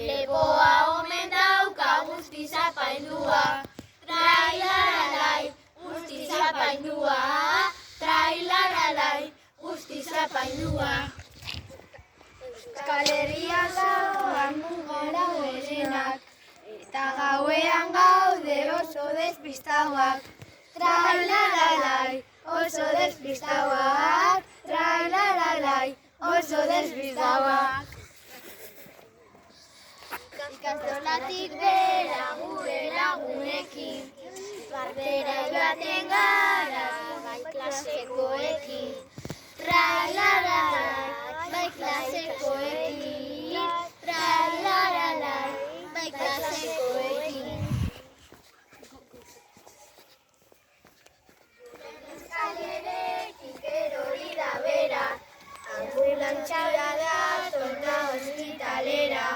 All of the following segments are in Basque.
Lepoa omen dauka guztiz apaindua, trailaralai, guztiz apaindua, trailaralai, guztiz apaindua. Euskal Herria zauan mugara gorenak, eta gauean gaude oso despistauak, trailaralai, oso despistauak, trailaralai, oso despistauak. Ikastolatik bera gure lagunekin, partera joaten gara bai klasekoekin, trailaralai, bai klasekoekin, trailaralai, bai klasekoekin. Eskailerekin erori da bera, ambulantziara dator da ospitalera,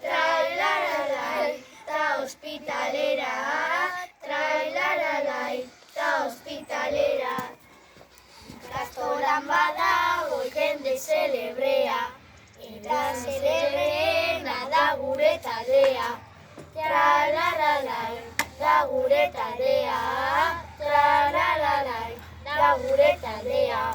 trailaralai, ta ospitalera, trailaralai, ta ospitalera. Ikastolan badago jende zelebrea, eta zelebreena da gure taldea, trailaralai, da gure taldea, trailaralai, da gure taldea.